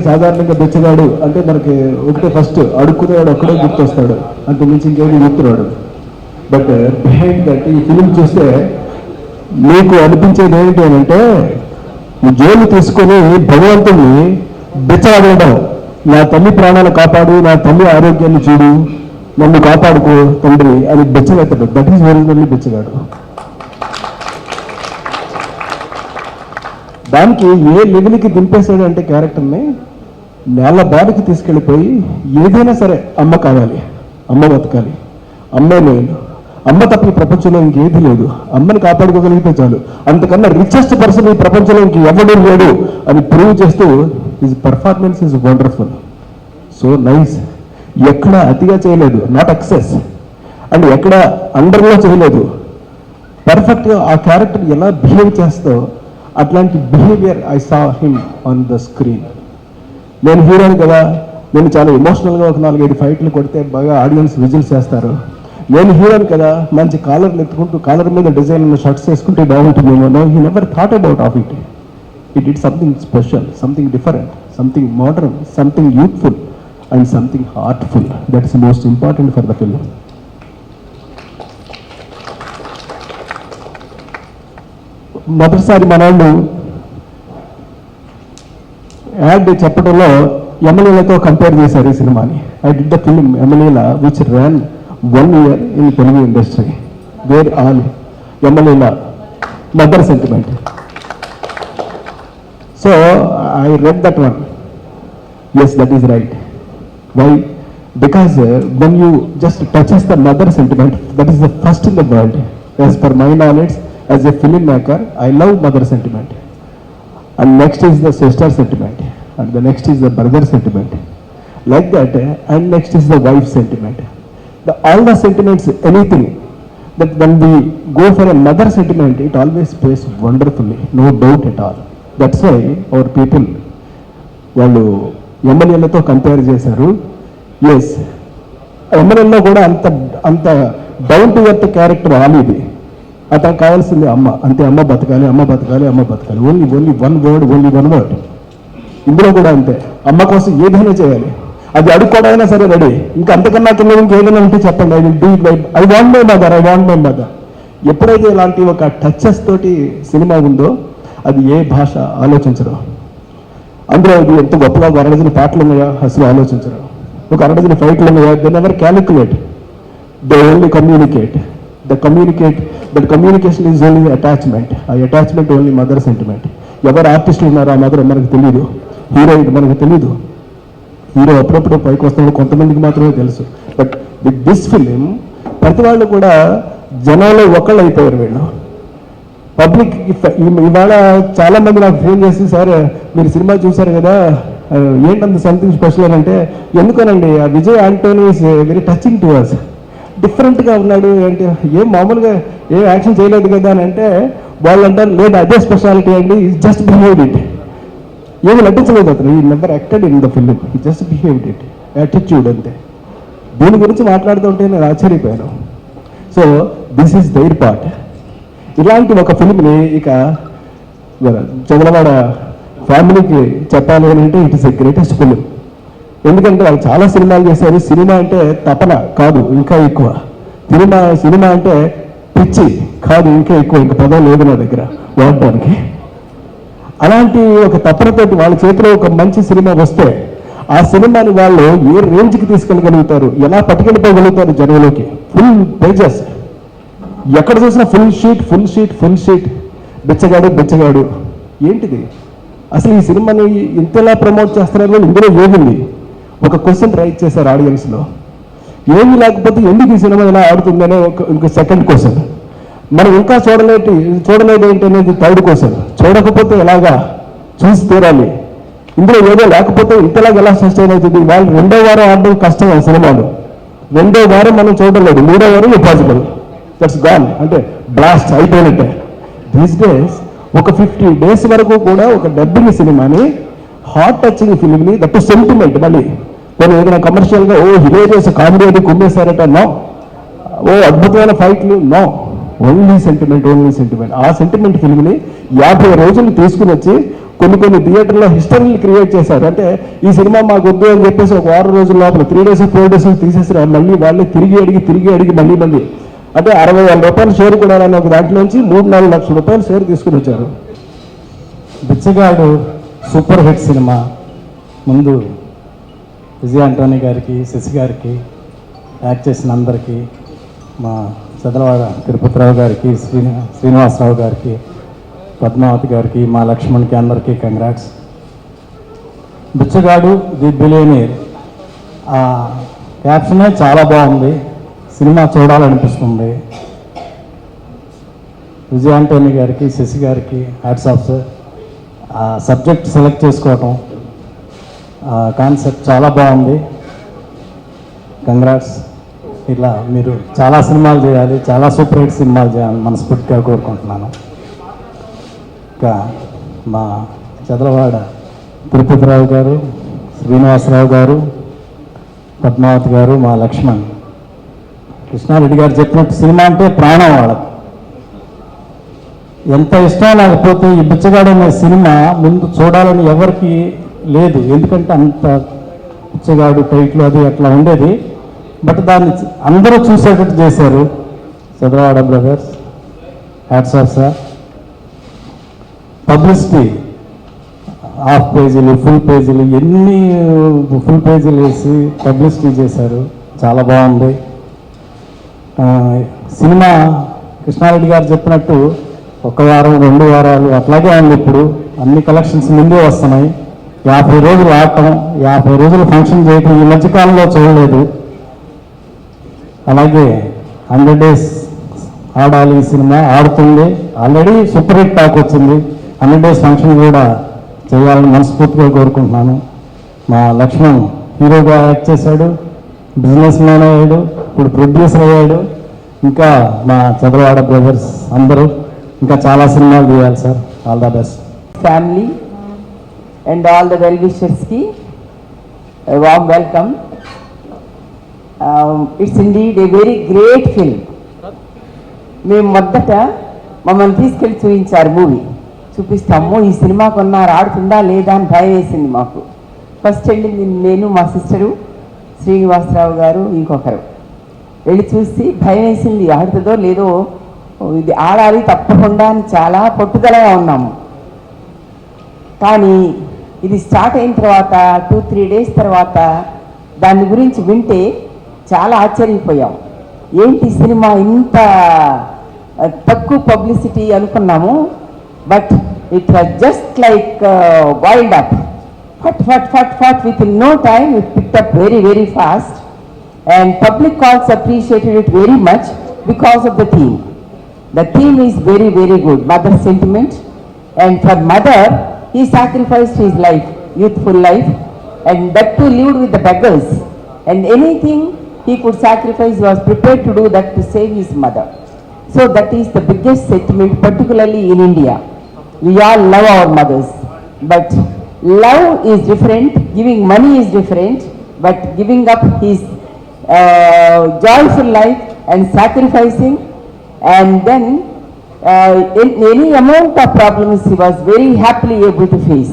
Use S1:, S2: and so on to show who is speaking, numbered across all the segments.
S1: సాధారణంగా బెచ్చగాడు అంటే మనకి ఒకటే ఫస్ట్ అడుక్కునేవాడు ఒక్కడే గుర్తొస్తాడు, అంత మించి ఇంకేమి గుర్తురాడు. బట్ బిహైండ్ దట్ ఈ ఫిలిం చూస్తే మీకు అనిపించేది ఏంటి అని అంటే, జోలు తీసుకొని భగవంతుని బెచ్చగాడడం, నా తల్లి ప్రాణాలు కాపాడు, నా తల్లి ఆరోగ్యాన్ని చూడు, నన్ను కాపాడుకో తండ్రి అని బెచ్చగెత్తాడు. That is originally బెచ్చగాడు. దానికి ఏ లెవెల్కి దింపేశాడు అంటే క్యారెక్టర్ని నేల బాడికి తీసుకెళ్ళిపోయి, ఏదైనా సరే అమ్మ కావాలి, అమ్మ బతకాలి, అమ్మే లేదు, అమ్మ తప్ప ఈ ప్రపంచంలో ఇంకేది లేదు, అమ్మని కాపాడుకోగలిగితే చాలు, అంతకన్నా రిచెస్ట్ పర్సన్ ఈ ప్రపంచంలో ఇంక ఎవడూ లేడు అని ప్రూవ్ చేస్తూ his performance is wonderful, so nice. ఎక్కడ అతిగా చేయలేదు, నాట్ ఎక్సెస్, అండ్ ఎక్కడ అండర్లో చేయలేదు, పర్ఫెక్ట్గా ఆ క్యారెక్టర్ ఎలా బిహేవ్ చేస్తో అట్లాంటి behaviour I saw him on the screen. నేను హీరోని కదా, నేను చాలా ఎమోషనల్గా ఒక 4-5 ఫైట్లు కొడితే బాగా ఆడియన్స్ విజిల్స్ చేస్తారు, నేను హీరోని కదా మంచి కాలర్లు ఎత్తుకుంటూ కాలర్ మీద డిజైన్ ఉన్న షర్ట్స్ వేసుకుంటే బాగుంటుందేమో. No, he never thought about of it. It it something special, something different, something modern, something youthful and something heartful. That is most important for the film. మొదటిసారి మనవాళ్ళు యాడ్ చెప్పడంలో ఎమ్మెల్యేలతో compare చేశారు ఈ సినిమాని. ఐ డిడ్ ద ఫిలిం ఎమ్మెల్యేల which ran 1 year in Telugu industry, where all ఎమ్మెల్యేల mother sentiment. So I read that one. Yes, that is right. Why? Because when you just touches the mother sentiment, that is the first in the world. As per my knowledge, as a filmmaker, I love mother sentiment, and next is the sister sentiment, and the next is the brother sentiment, like that, and next is the wife sentiment. All the sentiments, anything that when we go for a mother sentiment, it always plays wonderfully, no doubt at all. That's why our people వాళ్ళు ఎమ్మెల్యేలతో compare చేశారు. Yes, ఎమ్మెల్యేలో కూడా అంత down to earth character ఆలిది. అతనికి కావాల్సింది అమ్మ, అంతే. అమ్మ బతకాలి, అమ్మ బతకాలి, అమ్మ బతకాలి, only one word, only one word. ఇందులో కూడా అంతే, అమ్మ కోసం ఏదైనా చేయాలి, అది అడుక్కోవడమైనా సరే రెడీ. ఇంకా అంతకన్నా కింద ఇంకేదైనా ఉంటే చెప్పండి, I want my mother, I want my mother. ఎప్పుడైతే ఇలాంటి ఒక టచెస్ తోటి సినిమా ఉందో అది ఏ భాష ఆలోచించరు. అందులో ఇది ఎంత గొప్పగా ఒక 1 dozen పాటలు ఉన్నాయా అసలు ఆలోచించరు, ఒక 1 dozen ఫైట్లు ఉన్నాయా, they never calculate, they only communicate. That communication is only attachment. ఆ అటాచ్మెంట్ ఓన్లీ మదర్ సెంటిమెంట్. ఎవరు ఆర్టిస్టులు ఉన్నారో ఆ మదర్ మనకు తెలియదు, హీరోయిన్ మనకు తెలియదు, హీరో అప్పుడప్పుడు పైకి వస్తాడు, కొంతమందికి మాత్రమే తెలుసు. బట్ విత్ దిస్ ఫిలిం ప్రతి వాళ్ళు కూడా జనాలు ఒకళ్ళు అయిపోయారు. వీళ్ళు పబ్లిక్ ఇవాళ చాలా మంది నాకు ఫోన్ చేసి, సార్ మీరు సినిమా చూశారు కదా, ఏంటంత సంథింగ్ స్పెషల్ అని అంటే, ఎందుకనండి ఆ Vijay Antony is very touching to us, డిఫరెంట్గా ఉన్నాడు అంటే, ఏం మామూలుగా ఏం యాక్షన్ చేయలేదు కదా అని అంటే, వాళ్ళు అంటారు లేదు అదే స్పెషాలిటీ అండి, ఈజ్ జస్ట్ బిహేవ్డ్ ఇట్. ఏమి నటించలేదు అతను, ఈ never acted in the film, ఈ జస్ట్ బిహేవ్డ్ ఇట్, యాటిట్యూడ్ అంతే. దీని గురించి మాట్లాడుతుంటే నేను ఆశ్చర్యపోయాను. So this is their part. ఇలాంటి ఒక ఫిలింని ఇక చంద్రవాడ ఫ్యామిలీకి చెప్పాలి అని అంటే it is the greatest film. ఎందుకంటే వాళ్ళు చాలా సినిమాలు చేశారు. సినిమా అంటే తపన కాదు, ఇంకా ఎక్కువ. సినిమా అంటే పిచ్చి కాదు, ఇంకా ఎక్కువ. ఇంకా పదం లేదు నా దగ్గర వాడడానికి. అలాంటి ఒక తపనతోటి వాళ్ళ చేతిలో ఒక మంచి సినిమా వస్తే ఆ సినిమాని వాళ్ళు ఏ రేంజ్కి తీసుకెళ్ళగలుగుతారు, ఎలా పట్టుకెళ్ళిపోగలుగుతారు జనంలోకి. ఫుల్ పేజెస్, ఎక్కడ చూసినా full sheet full sheet full sheet, బిచ్చగాడు బిచ్చగాడు. ఏంటిది అసలు? ఈ సినిమాని ఇంతలా ప్రమోట్ చేస్తున్నారు, ఇందులో ఏముంది? ఒక క్వశ్చన్ రైజ్ చేశారు ఆడియన్స్లో. ఏమీ లేకపోతే ఎందుకు ఈ సినిమా ఇలా ఆడుతుందనే ఇంకో సెకండ్ క్వశ్చన్. మనం ఇంకా చూడలేదు ఏంటి అనేది థర్డ్ క్వశ్చన్. చూడకపోతే ఎలాగా? చూసి తీరాలి. ఇందులో ఏదో లేకపోతే ఇంతలాగా ఎలా సస్టైన్ అవుతుంది? వాళ్ళు 2వ వారం ఆడడం కష్టం. ఆ సినిమాలు 2వ వారం మనం చూడలేదు, 3వ వారం ఇంపాసిబుల్. దట్స్ గాన్, అంటే బ్లాస్ట్ అయిపోయినట్టే. దీస్ డేస్ ఒక 50 days వరకు కూడా ఒక డబ్బింగ్ సినిమాని, హార్ట్ టచింగ్ ఫిలింని, దట్ సెంటిమెంట్, మళ్ళీ నేను ఏదైనా కమర్షియల్గా హిలేరియస్ కామెడీ అది కుమ్మేశారట, నో. అద్భుతమైన ఫైట్లు, no. Only sentiment, only sentiment. ఆ సెంటిమెంట్ ఫిల్మ్ని 50 రోజులు తీసుకుని వచ్చి కొన్ని థియేటర్లో హిస్టరీని క్రియేట్ చేశారు. అంటే ఈ సినిమా మాకు వద్దు అని చెప్పేసి ఒక 6 రోజుల లోపల 3 days 4 days తీసేసారు. మళ్ళీ వాళ్ళే తిరిగి అడిగి మళ్ళీ అంటే 60,000 రూపాయలు షేర్ కూడా ఒక దాంట్లోంచి 3-4 లక్షల రూపాయలు షేర్ తీసుకుని వచ్చారు.
S2: బిచ్చగాడు సూపర్ హిట్ సినిమా. ముందు విజయ ఆంటోనీ గారికి, శశి గారికి, యాక్ట్ చేసిన అందరికీ, మా చదలవాడ తిరుపతిరావు గారికి, శ్రీనివాసరావు గారికి, పద్మావతి గారికి, మా లక్ష్మణ్కి, అందరికీ కంగ్రాట్స్. బిచ్చగాడు ది బిలియనీర్, ఆ క్యాప్షనే చాలా బాగుంది, సినిమా చూడాలనిపిస్తుంది. విజయ ఆంటోనీ గారికి, శశి గారికి హ్యాట్స్ ఆఫ్ సార్. ఆ సబ్జెక్ట్ సెలెక్ట్ చేసుకోవటం, కాన్సెప్ట్ చాలా బాగుంది, కంగ్రాట్స్. ఇలా మీరు చాలా సినిమాలు చేయాలి, చాలా సూపర్ హిట్ సినిమాలు చేయాలని మనస్ఫూర్తిగా కోరుకుంటున్నాను. ఇంకా మా చదలవాడ తిరుపతిరావు గారు, శ్రీనివాసరావు గారు, పద్మావతి గారు, మా లక్ష్మణ్. కృష్ణారెడ్డి గారు చెప్పినట్టు సినిమా అంటే ప్రాణం వాళ్ళకి. ఎంత ఇష్టం లేకపోతే ఈ బిచ్చగాడు అనే సినిమా ముందు చూడాలని ఎవరికి లేదు, ఎందుకంటే అంత బిచ్చగాడు టైట్లు అది అట్లా ఉండేది. బట్ దాన్ని అందరూ చూసేటట్టు చేశారు. Chadalavada brothers, hats off sir. Publicity, half పేజీలు, ఫుల్ పేజీలు, ఎన్ని ఫుల్ పేజీలు వేసి పబ్లిసిటీ చేశారు, చాలా బాగుంది సినిమా. కృష్ణారెడ్డి గారు చెప్పినట్టు 1 వారం 2 వారాలు అట్లాగే ఉంది. ఇప్పుడు అన్ని కలెక్షన్స్ ముందే వస్తున్నాయి. 50 రోజులు ఆడటం, 50 రోజులు ఫంక్షన్ చేయటం ఈ మధ్యకాలంలో చూడలేదు. అలాగే 100 days ఆడాలి ఈ సినిమా, ఆడుతుంది. ఆల్రెడీ సూపర్ హిట్ టాక్ వచ్చింది. 100 days ఫంక్షన్ కూడా చేయాలని మనస్ఫూర్తిగా కోరుకుంటున్నాను. మా లక్ష్మణ్ హీరోగా యాక్ట్ చేశాడు, బిజినెస్ మ్యాన్ అయ్యాడు, ఇప్పుడు ప్రొడ్యూసర్ అయ్యాడు. ఇంకా మా చదలవాడ బ్రదర్స్ అందరూ ఇంకా చాలా సినిమాలు తీయాలి sir. All the best.
S3: Family and all the well విషర్స్కి warm welcome. It's indeed a very great film. మేము మొదట మమ్మల్ని తీసుకెళ్ళి చూపించారు మూవీ. చూపిస్తాము, ఈ సినిమా కొన్నారు, ఆడుతుందా లేదా అని భయం వేసింది మాకు. ఫస్ట్ వెళ్ళింది నేను, మా సిస్టరు, శ్రీనివాసరావు గారు, ఇంకొకరు. వెళ్ళి చూసి భయం వేసింది, ఆడుతుందో లేదో, ఇది ఆడాలి తప్పకుండా అని చాలా పట్టుదలగా ఉన్నాము. కానీ ఇది స్టార్ట్ అయిన తర్వాత 2-3 days తర్వాత దాని గురించి వింటే చాలా ఆశ్చర్యపోయాం. ఏంటి సినిమా ఇంత తక్కువ పబ్లిసిటీ అనుకున్నాము. But it was just like wild up. But within no time it picked up very fast. And public also appreciated it very much because of the theme. The theme is very good, mother sentiment. And for mother, he sacrificed his life, youthful life, and that too lived with the beggars. And anything he could sacrifice, he was prepared to do that to save his mother. So that is the biggest sentiment, particularly in India. We all love our mothers, but love is different, giving money is different, but giving up his joyful life and sacrificing, and then in any amount of problems he was very happily able to face.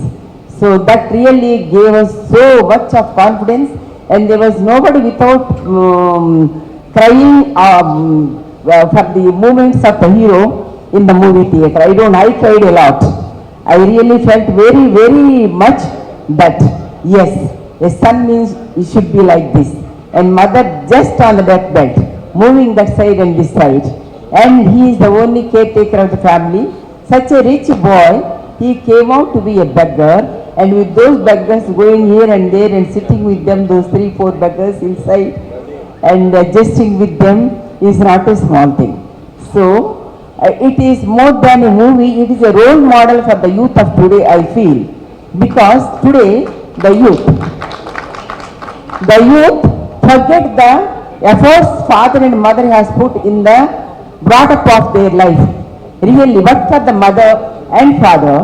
S3: So that really gave us so much of confidence, and there was nobody without crying for the movements of the hero in the movie theatre. I cried a lot. I really felt very, very much that yes, a son means he should be like this, and mother just on the deathbed, moving that side and this side, and he is the only caretaker of the family. Such a rich boy, he came out to be a beggar, and with those beggars going here and there and sitting with them, those 3-4 beggars inside, and jesting with them is not a small thing. So, it is more than a movie, it is a role model for the youth of today, I feel. Because today, the youth forget the efforts father and mother has put in the brought up of their life. Really, but for the mother and father,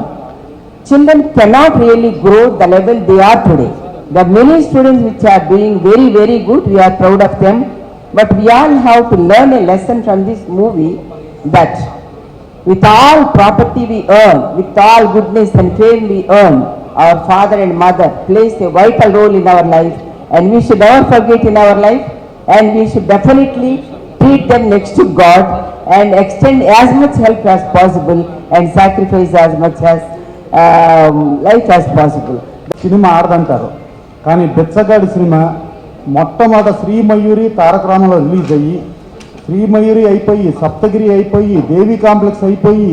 S3: children cannot really grow the level they are today. There are many students which are doing very, very good, we are proud of them. But we all have to learn a lesson from this movie that with all property we earn, with all goodness and fame we earn, our father and mother plays a vital role in our life, and we should never forget in our life, and we should definitely treat them next to God and extend as much help as possible and sacrifice as much as life as possible.
S2: Cinema ఆడదంటారు, కానీ బెచ్చగాడి cinema మొట్టమొదట Sri Mayuri Taraka Ramarao release అయ్యి, శ్రీ మయూరి అయిపోయి సప్తగిరి అయిపోయి దేవి complex అయిపోయి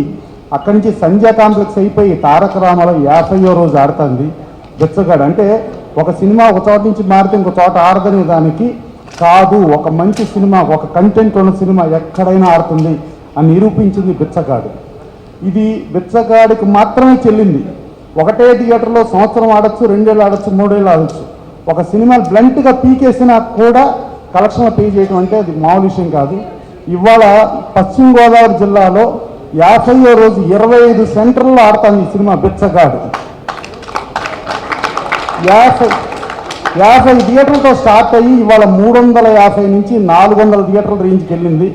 S2: అక్కడి నుంచి సంధ్య కాంప్లెక్స్ అయిపోయి తారక రామారావు 50వ రోజు ఆడుతుంది బెచ్చగాడు. అంటే ఒక సినిమా ఒక చోట నుంచి మారితే ఇంకో చోట ఆడదనే దానికి కాదు, ఒక మంచి సినిమా ఒక కంటెంట్ ఉన్న సినిమా ఎక్కడైనా ఆడుతుంది అని నిరూపించింది బిచ్చగాడు. ఇది బిచ్చగాడికి మాత్రమే చెల్లింది. ఒకటే థియేటర్లో సంవత్సరం ఆడొచ్చు, 2 ఏళ్ళు ఆడొచ్చు, 3 ఏళ్ళు ఆడొచ్చు. ఒక సినిమా బ్లంట్గా పీకేసినా కూడా కలెక్షన్లు పే చేయడం అంటే అది మామూలు విషయం కాదు. ఇవాళ పశ్చిమ గోదావరి జిల్లాలో 50వ రోజు 25 సెంటర్లో ఆడుతాను ఈ సినిమా బిచ్చగాడు. 50 థియేటర్లతో స్టార్ట్ అయ్యి ఇవాళ 350 నుంచి 400 థియేటర్ల రేంజ్కి వెళ్ళింది.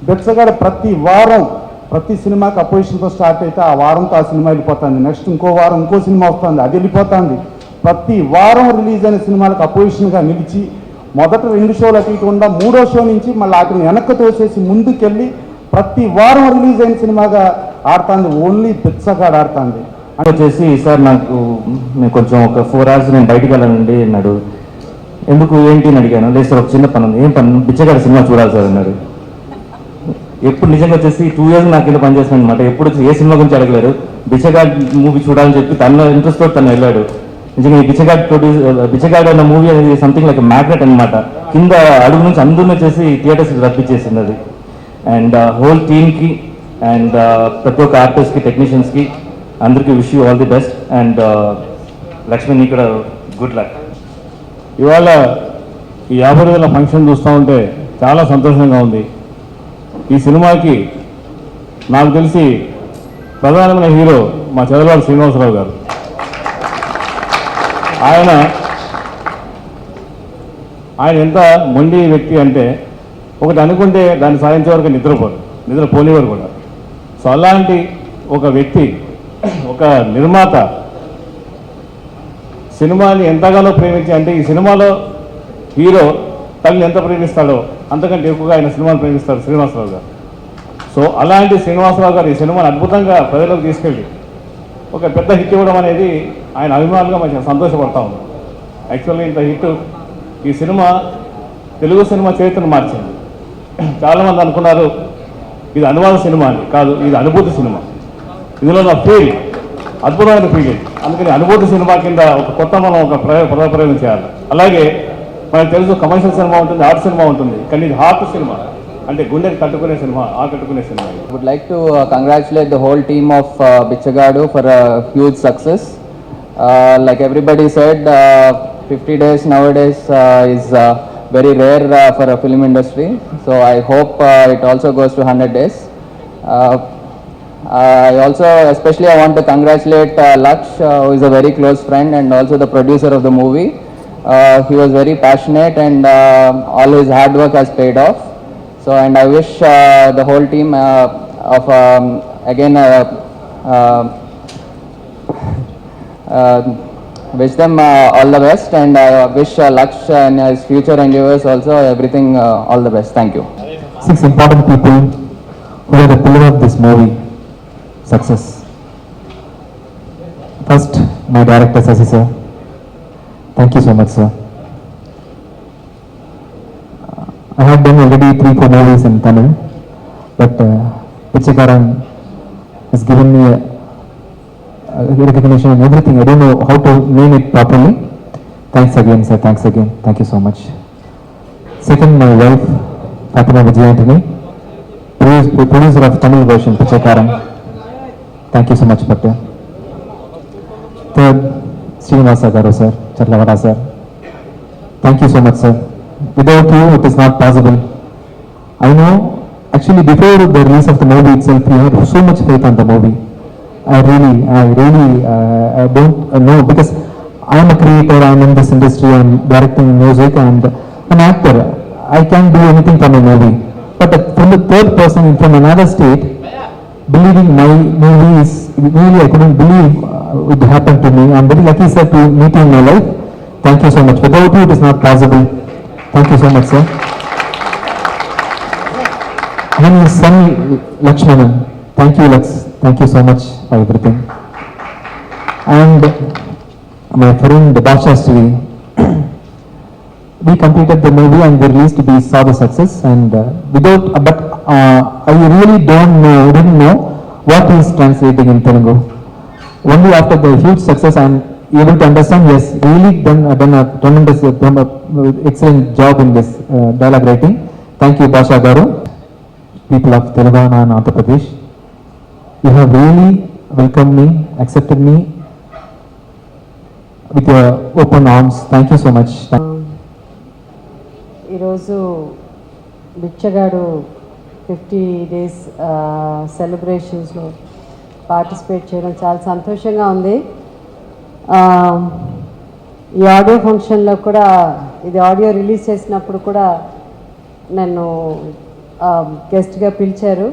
S2: బిచ్చగాడు ప్రతి వారం ప్రతి సినిమాకి అపోజిషన్తో స్టార్ట్ అయితే ఆ వారంతో ఆ సినిమా వెళ్ళిపోతుంది, నెక్స్ట్ ఇంకో వారం ఇంకో సినిమా వస్తుంది, అది వెళ్ళిపోతుంది. ప్రతి వారం రిలీజ్ అయిన సినిమాలకు అపోజిషన్గా నిలిచి మొదట 2 షోలు అటు ఇటుకుండా 3వ షో నుంచి మళ్ళీ వాటిని వెనక్కి తోసేసి ముందుకెళ్ళి ప్రతి వారం రిలీజ్ అయిన సినిమాగా ఆడుతుంది. ఓన్లీ బిచ్చగాడు ఆడుతుంది.
S4: వచ్చేసి సార్ నాకు నేను కొంచెం ఒక 4 hours నేను బయటికి వెళ్ళానండి అన్నాడు. ఎందుకు ఏంటి అని అడిగాను. లేదు సార్ ఒక చిన్న పని ఉంది. ఏం పని? బిచ్చగాడి సినిమా చూడాలి సార్ అన్నాడు. ఎప్పుడు నిజంగా వచ్చేసి 2 years నాకు కింద పనిచేస్తాను అనమాట. ఎప్పుడు వచ్చి ఏ సినిమా గురించి అడగలేరు, బిచ్చగాడ్ మూవీ చూడాలని చెప్పి తన ఇంట్రెస్ట్ తోటి తను వెళ్ళాడు. నిజంగా ఈ బిచ్చగాడ్ అన్న మూవీ అనేది సంథింగ్ లైక్ మ్యాగ్నెట్ అనమాట. కింద అడుగు నుంచి అందరిని వచ్చేసి థియేటర్స్కి రప్పించేసింది అది. అండ్ హోల్ టీమ్కి అండ్ ప్రతి ఒక్క ఆర్టిస్ట్కి టెక్నీషియన్స్కి అందరికీ wish you all the best. And Lakshman ఇక్కడ గుడ్ లక్.
S2: ఇవాళ ఈ 50 రోజుల ఫంక్షన్ చూస్తూ ఉంటే చాలా సంతోషంగా ఉంది. ఈ సినిమాకి నాకు తెలిసి ప్రధానమైన హీరో మా చంద్రబాబు శ్రీనివాసరావు గారు. ఆయన ఎంత మొండి వ్యక్తి అంటే ఒకటి అనుకుంటే దాన్ని సాధించే వరకు నిద్రపోనివారు కూడా. సో అలాంటి ఒక వ్యక్తి, ఒక నిర్మాత సినిమాని ఎంతగానో ప్రేమించి, అంటే ఈ సినిమాలో హీరో తల్లిని ఎంత ప్రేమిస్తాడో అంతకంటే ఎక్కువగా ఆయన సినిమాను ప్రేమిస్తాడు శ్రీనివాసరావు గారు. సో అలాంటి శ్రీనివాసరావు గారు ఈ సినిమాను అద్భుతంగా ప్రజలకు తీసుకెళ్ళి ఒక పెద్ద హిట్ ఇవ్వడం అనేది ఆయన అభిమానులుగా మంచిగా సంతోషపడతా ఉన్నాం. యాక్చువల్గా ఇంత హిట్ ఈ సినిమా తెలుగు సినిమా చరిత్రను మార్చింది. చాలామంది అనుకున్నారు ఇది అనువాద సినిమా అని. కాదు, ఇది అనుభూతి సినిమా. ఇందులో నా ఫీల్ అద్భుతమైన ఫీలింగ్. అందుకని అనుభూతి సినిమా కింద ఒక కొత్త మనం ఒక ప్రయోగం చేయాలి. అలాగే మనకు తెలుసు కమర్షియల్ సినిమా ఉంటుంది, ఆర్ట్ సినిమా ఉంటుంది, కానీ ఇది హార్ట్ సినిమా, అంటే గుండెకి కట్టుకునే సినిమా, కట్టుకునే cinema.
S5: I would like to congratulate the whole team of Bichagadu for a huge success. Like everybody said, 50 days nowadays is very rare for a film industry. So I hope it also goes to 100 days. I also especially I want to congratulate Laksh, who is a very close friend and also the producer of the movie. He was very passionate and all his hard work has paid off. So and I wish the whole team of again wish them all the best, and I wish Laksh and his future endeavors also everything all the best. Thank you.
S4: 6 important people who are the pillar of this movie success.
S2: First, my director Sasi sir. Thank you so much, sir. I have done already 3-4 movies in Tamil, but Pichakaran has given me a recognition and everything. I don't know how to name it properly. Thanks again, sir. Thanks again. Thank you so much. Second, my wife, Fatima Vijayantini, producer of Tamil version, Pichakaran. Thank you so much, Bhatta. Third, Srinivasa Garu, sir, Charlavada, sir. Thank you so much, sir. Without you, it is not possible. I know, actually, before the release of the movie itself, we had so much faith on the movie. I don't know, because I am a creator, I am in this industry, I am directing music and an actor. I can do anything from a movie. But from the third person from another state, believing my movie is, really I couldn't believe it happened to me. I am very lucky, sir, to meet you in my life. Thank you so much. Without you, it is not possible. Thank you so much, sir. And his son, Lakshmanan. Thank you, Laks. Thank you so much for everything. And my friend Bhashastri, we completed the movie and we released, we saw the success, and I really didn't know what is translating in Telugu. Only after the huge success I am able to understand, yes, really done a tremendous, excellent job in this dialogue writing. Thank you, Bhasha Garu. People of Telangana and Andhra Pradesh, you have really welcomed me, accepted me with your open arms. Thank you so much.
S6: ఈరోజు బిచ్చగాడు 50 days సెలబ్రేషన్స్లో participate చేయడం చాలా సంతోషంగా ఉంది. ఈ audio ఫంక్షన్లో కూడా, ఇది audio release చేసినప్పుడు కూడా నన్ను గెస్ట్గా పిలిచారు.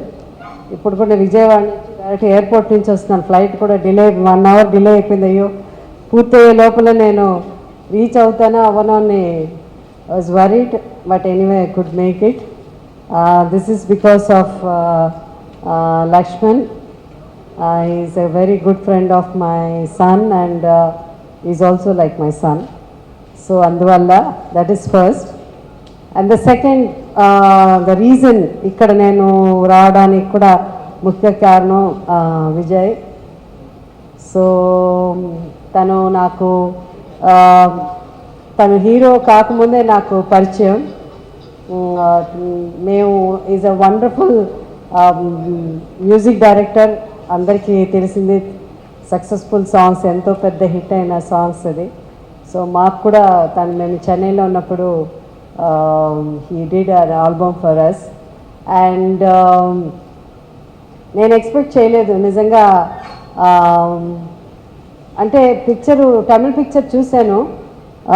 S6: ఇప్పుడు కూడా విజయవాడ నుంచి డైరెక్ట్ ఎయిర్పోర్ట్ నుంచి వస్తున్నాను. ఫ్లైట్ కూడా డిలే, 1 hour డిలే అయిపోయింది. అయ్యో, పూర్తయ్యే లోపల నేను రీచ్ అవుతానా అవ్వను అని I was worried, but anyway I could make it. This is because of Lakshman. He is a very good friend of my son, and he is also like my son. So anduvalla, that is first. And the second, the reason ikkada nenu raavadaniki kuda mukhya karanam Vijay. So tanu naku తను hero కాకముందే నాకు పరిచయం. మేము is a wonderful music director, అందరికీ తెలిసింది. Successful songs, ఎంతో పెద్ద hit అయిన సాంగ్స్ అది. సో మాకు కూడా మేము చెన్నైలో ఉన్నప్పుడు he did an album for us. And నేను ఎక్స్పెక్ట్ చేయలేదు నిజంగా. అంటే తమిళ పిక్చర్ చూశాను,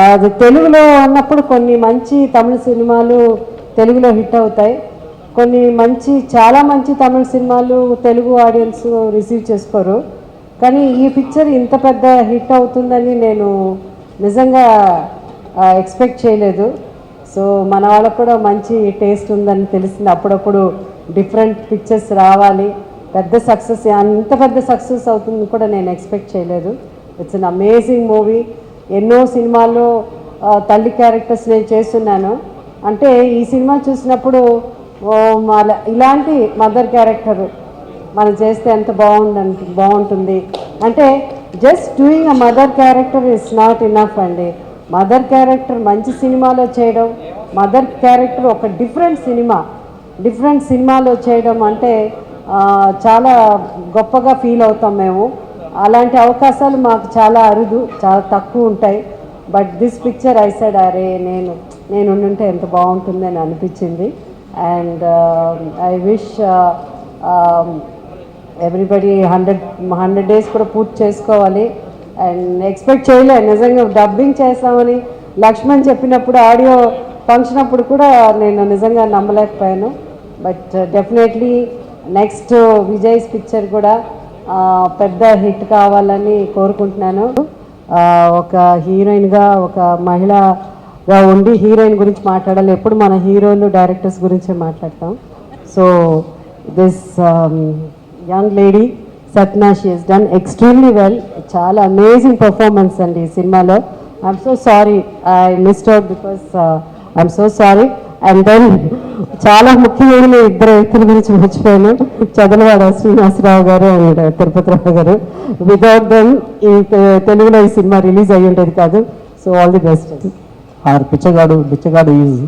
S6: అది తెలుగులో ఉన్నప్పుడు కొన్ని మంచి తమిళ సినిమాలు తెలుగులో హిట్ అవుతాయి, చాలా మంచి తమిళ సినిమాలు తెలుగు ఆడియన్స్ రిసీవ్ చేసుకోరు. కానీ ఈ పిక్చర్ ఇంత పెద్ద హిట్ అవుతుందని నేను నిజంగా ఎక్స్పెక్ట్ చేయలేదు. సో మన వాళ్ళకు కూడా మంచి టేస్ట్ ఉందని తెలిసింది. అప్పుడప్పుడు డిఫరెంట్ పిక్చర్స్ రావాలి, పెద్ద సక్సెస్, అంత పెద్ద సక్సెస్ అవుతుంది కూడా నేను ఎక్స్పెక్ట్ చేయలేదు. It's an amazing movie. ఎన్నో సినిమాల్లో తల్లి క్యారెక్టర్స్ నేను చేస్తున్నాను. అంటే ఈ సినిమా చూసినప్పుడు ఇలాంటి మదర్ క్యారెక్టర్ మనం చేస్తే ఎంత బాగుంటుంది. అంటే just doing a mother character is not enough అండి. మదర్ క్యారెక్టర్ మంచి సినిమాలో చేయడం, మదర్ క్యారెక్టర్ ఒక డిఫరెంట్ సినిమాలో చేయడం అంటే చాలా గొప్పగా ఫీల్ అవుతాం మేము. అలాంటి అవకాశాలు మాకు చాలా అరుదు, చాలా తక్కువ ఉంటాయి. But this picture I said, అరే నేను ఉంటే ఎంత బాగుంటుంది అని అనిపించింది. And I wish everybody 100 days కూడా పూర్తి చేసుకోవాలి. అండ్ ఎక్స్పెక్ట్ చేయలేదు నిజంగా డబ్బింగ్ చేస్తామని. లక్ష్మణ్ చెప్పినప్పుడు ఆడియో ఫంక్షన్ అప్పుడు కూడా నేను నిజంగా నమ్మలేకపోయాను. But definitely next Vijay's picture కూడా పెద్ద హిట్ కావాలని కోరుకుంటున్నాను. ఒక హీరోయిన్గా, ఒక మహిళగా ఉండి హీరోయిన్ గురించి మాట్లాడాలి. ఎప్పుడు మన హీరోలు డైరెక్టర్స్ గురించే మాట్లాడతాం. So this young lady Satna, she has done extremely well. Chala amazing performance and ఈ సినిమాలో. I'm so sorry I missed out because I'm so sorry. And then చాలా ముఖ్యమైన ఇద్దరు వ్యక్తుల గురించి మర్చిపోయాను, చదలవాడ శ్రీనివాసరావు గారు అండ్ తిరుపతిరావు గారు. వితౌట్ దెమ్ ఈ తెలుగులో ఈ సినిమా రిలీజ్ అయ్యి ఉండేది కాదు. So all the best.
S2: Or Bichagadu is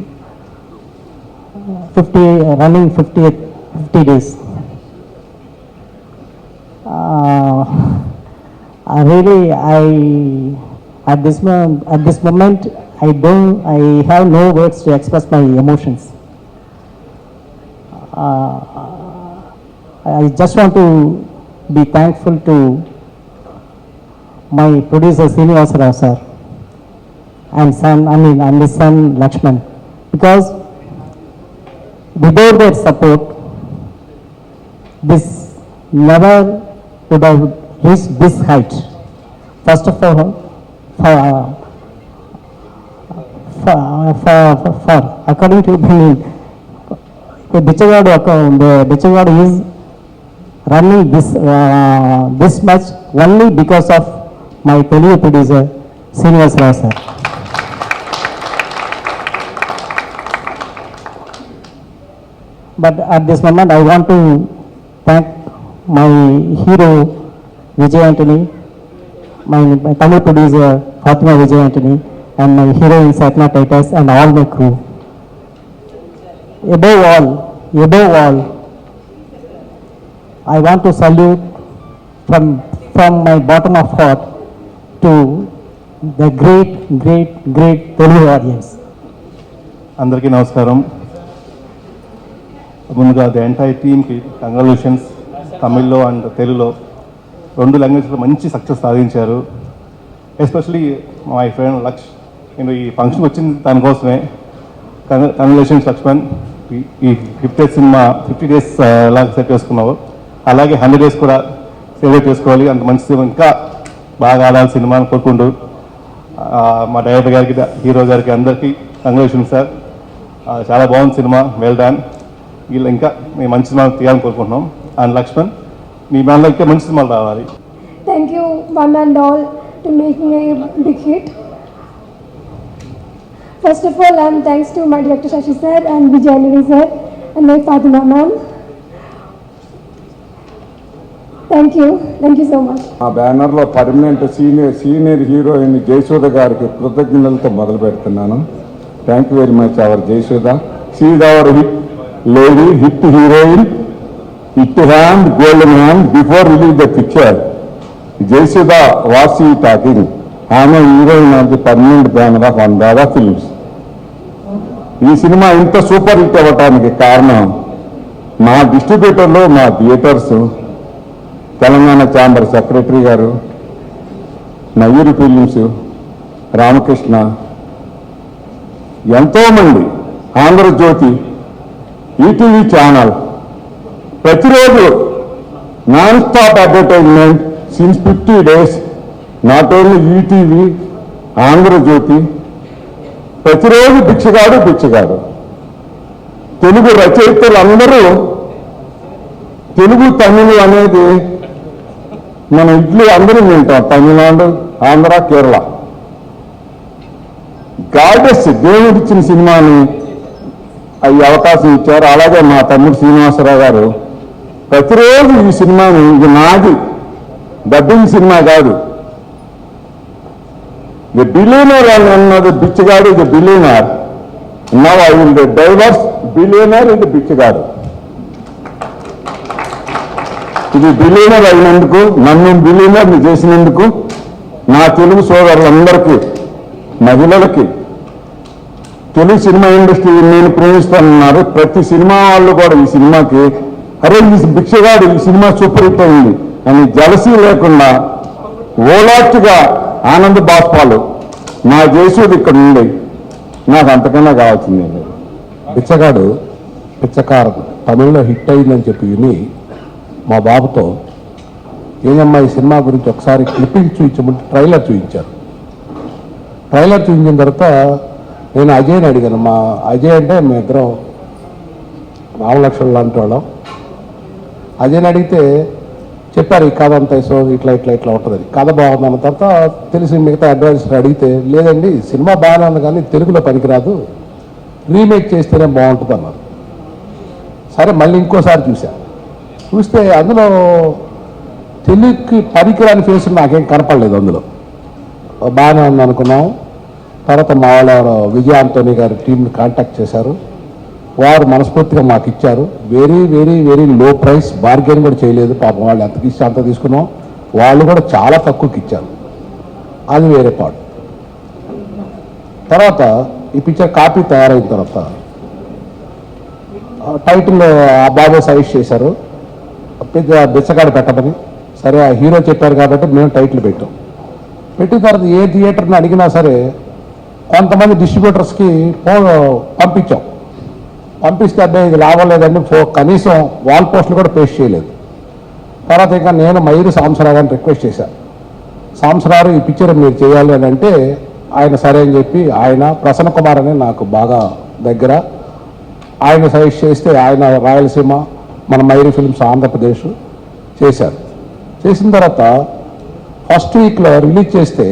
S2: 50 days. Really, at this moment, I have no words to express my emotions. I just want to be thankful to my producer Srinivasa Rao sir and his son Lakshman, because without their support, this never would have reached this height. First of all, for according to me, the Bichagadu is running this much only because of my Telugu producer Srinivasa Rao sir. But at this moment, I want to thank my hero Vijay Antony, my Tamil producer Fatima Vijay Antony, and my heroine Satna Titus, and all my crew. Above all, I want to salute from my bottom of heart to the great Telugu audience.
S1: అందరికీ నమస్కారం. ముందుగా the entire టీమ్కి congratulations. తమిళ్లో and తెలుగులో 2 లాంగ్వేజ్లో మంచి success సాధించారు. Especially my friend లక్ష్, నేను ఈ ఫంక్షన్కి వచ్చింది దానికోసమే. కంగ్రాచులేషన్స్ లక్ష్మణ్. ఈ 50 days ఎలా సెట్ చేసుకున్నావు, అలాగే 100 days కూడా సెలబ్రేట్ చేసుకోవాలి. అంత మంచి సినిమా ఇంకా బాగా ఆడాలి సినిమాని కోరుకుంటూ మా డైరెక్టర్ గారికి, హీరో గారికి అందరికీ కంగ్రాచులేషన్స్ సార్. చాలా బాగుంది సినిమా, వెల్ డన్. వీళ్ళు ఇంకా మేము మంచి సినిమా తీయాలని కోరుకుంటున్నాం. అండ్ లక్ష్మణ్, మీ మనలో ఇంకా మంచి సినిమాలు రావాలి.
S7: Thank you one and all to making a big hit. First of all, thanks to my director Shashi sir and Vijay Antony sir and my Fatima ma'am. Thank you so much.
S8: ఆ బ్యానర్లో permanent senior heroine Jayasudha గారికి కృతజ్ఞతలతో మొదలు పెడుతున్నాను. Thank you very much our Jayasudha. She is our hit lady, hit heroine, hit hand, golden hand before release the picture. Jayasudha was ఈ talking. ఆమె heroine of the permanent banner of Anuradha films. ఈ సినిమా ఇంత super hit అవ్వటానికి కారణం మా డిస్ట్రిబ్యూటర్లు, మా థియేటర్స్, తెలంగాణ ఛాంబర్ సెక్రటరీ గారు, నయ్యూరి ఫిలిమ్స్, రామకృష్ణ, ఎంతోమంది, ఆంధ్రజ్యోతి, ఈటీవీ ఛానల్, ప్రతిరోజు non stop advertisement since 50 days. Not only ETV, Andhrajyothi, ప్రతిరోజు బిచ్చగాడు. తెలుగు రచయితలు అందరూ తెలుగు తమిళ్ అనేది మన ఇడ్లీ అందరూ వింటాం. తమిళనాడు, ఆంధ్ర, కేరళ. గాడెస్ దేవుడిచ్చిన సినిమాని ఈ అవకాశం ఇచ్చారు. అలాగే మా తమ్ముడు శ్రీనివాసరావు గారు ప్రతిరోజు ఈ సినిమాని, ఇది నాది, డబ్బింగ్ సినిమా కాదు, ది బిలియనర్ అని అన్నది బిచ్చగాడు, ఇది billionaire. Now I will divorce billionaire ఇది బిచ్చగాడు. ఇది బిలియనర్ అయినందుకు, నన్ను బిలియనర్ని చేసినందుకు నా తెలుగు సోదరులందరికీ, మహిళలకి, తెలుగు సినిమా ఇండస్ట్రీ నేను ప్రేమిస్తానన్నారు. ప్రతి సినిమా వాళ్ళు కూడా ఈ సినిమాకి అరే ఈ బిచ్చగాడు ఈ సినిమా సూపర్ హిట్ అయింది అని జలసీ లేకుండా ఓలాట్గా ఆనంద బాష్పాలు నా జయసూది ఇక్కడ ఉంది. నాకు అంతకన్నా కావాల్సింది.
S9: పిచ్చకారం తమిళ్లో హిట్ అయిందని చెప్పి విని మా బాబుతో ఏంటమ్మా ఈ సినిమా గురించి ఒకసారి క్లిప్పింగ్ చూపించమంటే ట్రైలర్ చూపించారు. ట్రైలర్ చూపించిన తర్వాత నేను అజయ్ని అడిగాను. మా అజయ్ అంటే మేము ఇద్దరం రామలక్ష్మణ్ లాంటి వాళ్ళం. అజయ్ని అడిగితే చెప్పారు ఈ కథ అంతా సో ఇట్లా ఇట్లా ఇట్లా ఉంటుందని. కథ బాగుందన్న తర్వాత తెలిసి మిగతా అడ్వైజర్ అడిగితే లేదండి సినిమా బాగానే ఉంది కానీ తెలుగులో పనికిరాదు, రీమేక్ చేస్తేనే బాగుంటుంది అన్నారు. సరే మళ్ళీ ఇంకోసారి చూస్తే అందులో తెలుగుకి పనికిరాని ఫేస్ నాకేం కనపడలేదు. అందులో బాగానే ఉంది అనుకున్నాం. తర్వాత మా వాళ్ళు విజయ ఆంటోనీ గారి టీంని కాంటాక్ట్ చేశారు. వారు మనస్ఫూర్తిగా మాకు ఇచ్చారు. Very very very low price, bargain కూడా చేయలేదు. పాపం వాళ్ళు ఎంతకి ఇస్తే అంత తీసుకున్నాం. వాళ్ళు కూడా చాలా తక్కువకి ఇచ్చారు. అది వేరే పాటు. తర్వాత ఈ పిక్చర్ కాపీ తయారైన తర్వాత టైటిల్ ఆ బాబు సజెస్ట్ చేశారు, బిచ్చగాడు పెట్టమని. సరే ఆ హీరో చెప్పారు కాబట్టి మేము టైటిల్ పెట్టాం. పెట్టిన తర్వాత ఏ థియేటర్ని అడిగినా సరే కొంతమంది డిస్ట్రిబ్యూటర్స్కి పంపిస్తే అబ్బాయి ఇది లాభం లేదండి, కనీసం వాల్ పోస్టులు కూడా పేస్ట్ చేయలేదు. తర్వాత ఇంకా నేను మైరు సాంబశివరావు గారిని రిక్వెస్ట్ చేశాను, సాంబశివరావు ఈ పిక్చర్ మీరు చేయాలి అని అంటే ఆయన సరే అని చెప్పి ఆయన ప్రసన్న కుమార్ అని నాకు బాగా దగ్గర, ఆయన సజెస్ట్ చేస్తే ఆయన రాయలసీమ మన మైరు ఫిల్మ్స్ ఆంధ్రప్రదేశ్ చేశారు. చేసిన తర్వాత ఫస్ట్ వీక్లో రిలీజ్ చేస్తే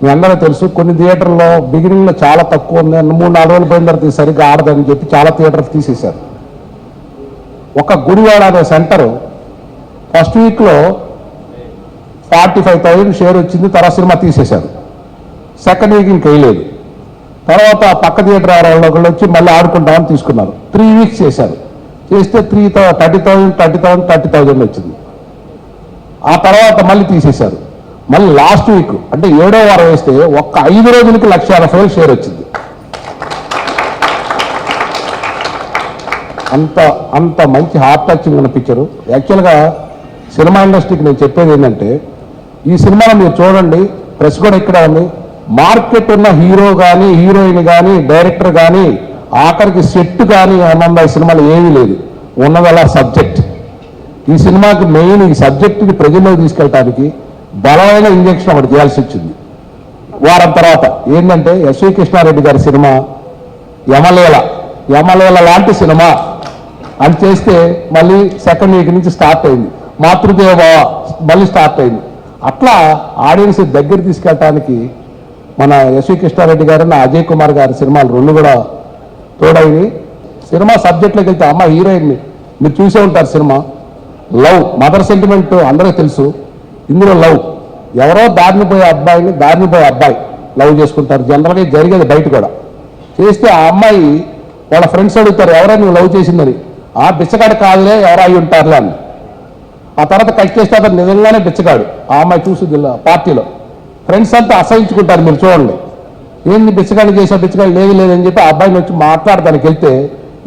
S9: మీ అందరూ తెలుసు కొన్ని థియేటర్లో బిగినింగ్లో చాలా తక్కువ ఉంది, 3-4 రోజులు పోయిన తర్వాత సరిగ్గా ఆడదని చెప్పి చాలా థియేటర్లు తీసేశారు. ఒక గుడివాడ అనే సెంటర్ ఫస్ట్ వీక్లో 45,000 షేర్ వచ్చింది. తర్వాత సినిమా తీసేశారు. సెకండ్ వీక్ ఇంక వేయలేదు. తర్వాత పక్క థియేటర్ వాళ్ళు వచ్చి మళ్ళీ ఆడుకుంటామని తీసుకున్నారు. 3 వీక్స్ చేశారు. చేస్తే 30,000 వచ్చింది. ఆ తర్వాత మళ్ళీ తీసేశారు. మళ్ళీ లాస్ట్ వీక్ అంటే 7వ వారం వేస్తే ఒక్క 5 రోజులకి 1,80,000 షేర్ వచ్చింది. అంత మంచి హార్ట్ టచింగ్ ఉన్న పిక్చరు. యాక్చువల్గా సినిమా ఇండస్ట్రీకి నేను చెప్పేది ఏంటంటే ఈ సినిమాలో మీరు చూడండి, ప్రెస్ కూడా ఇక్కడ ఉంది, మార్కెట్ ఉన్న హీరో కానీ హీరోయిన్ కానీ డైరెక్టర్ కానీ ఆఖరికి సెట్ కానీ అన్నంత ఈ సినిమాలో ఏమీ లేదు. ఉన్నదలా సబ్జెక్ట్. ఈ సినిమాకి మెయిన్ ఈ సబ్జెక్టుని ప్రజల్లోకి తీసుకెళ్ళడానికి బలమైన ఇంజక్షన్ ఒకటి చేయాల్సి వచ్చింది. వారం తర్వాత ఏంటంటే ఎస్వి కృష్ణారెడ్డి గారి సినిమా యమలీల లాంటి సినిమా అని చేస్తే మళ్ళీ సెకండ్ వీక్ నుంచి స్టార్ట్ అయింది. మాతృదేవ మళ్ళీ స్టార్ట్ అయింది. అట్లా ఆడియన్స్ దగ్గర తీసుకెళ్ళటానికి మన ఎస్వి కృష్ణారెడ్డి గారు అజయ్ కుమార్ గారి సినిమాలు 2 కూడా తోడైంది. సినిమా సబ్జెక్ట్లోకి వెళ్తే అమ్మ హీరోయిన్ని మీరు చూసే ఉంటారు. సినిమా లవ్, మదర్ సెంటిమెంట్ అందరికీ తెలుసు. ఇందులో లవ్, ఎవరో దారిని పోయే అబ్బాయి లవ్ చేసుకుంటారు. జనరల్గా జరిగేది బయట కూడా. చేస్తే ఆ అమ్మాయి వాళ్ళ ఫ్రెండ్స్ అడుగుతారు ఎవరైనా నువ్వు లవ్ చేసిందని. ఆ బిచ్చగాడు కాదులే ఎవరో అయి ఉంటారులే అని. ఆ తర్వాత కట్ చేస్తే అతను నిజంగానే బిచ్చగాడు. ఆ అమ్మాయి చూసింది పార్టీలో. ఫ్రెండ్స్ అంతా అసహించుకుంటారు. మీరు చూడండి, ఏంది బిచ్చగాడు చేసా, బిచ్చగాడు లేదని చెప్పి ఆ అబ్బాయిని వచ్చి మాట్లాడడానికి వెళ్తే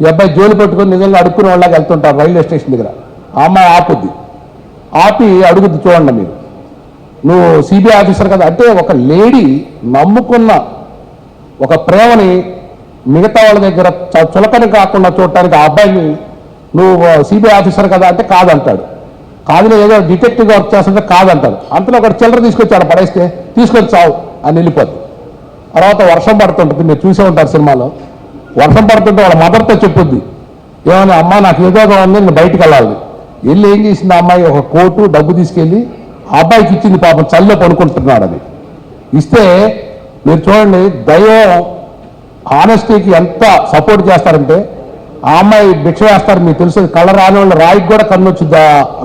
S9: ఈ అబ్బాయి జోలు పెట్టుకొని నిజంగా అడుక్కునే వాళ్ళకి వెళ్తుంటారు రైల్వే స్టేషన్ దగ్గర. ఆ అమ్మాయి ఆపి అడుగుద్ది, చూడండి మీరు, నువ్వు సిబిఐ ఆఫీసర్ కదా అంటే ఒక లేడీ నమ్ముకున్న ఒక ప్రేమని మిగతా వాళ్ళ దగ్గర చులకని కాకుండా చూడటానికి ఆ అబ్బాయిని నువ్వు సిబిఐ ఆఫీసర్ కదా అంటే కాదంటాడు. కాదులే ఏదో డిటెక్టివ్గా వర్క్ చేస్తుంటే కాదంటాడు. అంతలో ఒకటి చిల్లర తీసుకొచ్చాడు, పడేస్తే తీసుకొని చావు అని వెళ్ళిపోద్ది. తర్వాత వర్షం పడుతుంటుంది, మీరు చూసే ఉంటారు సినిమాలో. వర్షం పడుతుంటే వాళ్ళ మదర్తో చెప్పుద్ది, ఏమన్నా అమ్మ నాకు ఏదోగా ఉంది నేను బయటికి వెళ్ళాలి. వెళ్ళి ఏం చేసింది ఆ అమ్మాయి, ఒక కోటు డబ్బు తీసుకెళ్ళి ఆ అబ్బాయికి ఇచ్చింది. పాపం చల్లో పడుకుంటున్నాడు. అది ఇస్తే మీరు చూడండి దైవం ఆనెస్టీకి ఎంత సపోర్ట్ చేస్తారంటే ఆ అమ్మాయి భిక్ష వేస్తారు. మీకు తెలుసు కళ్ళ రాని వాళ్ళు రాయికి కూడా కన్ను వచ్చి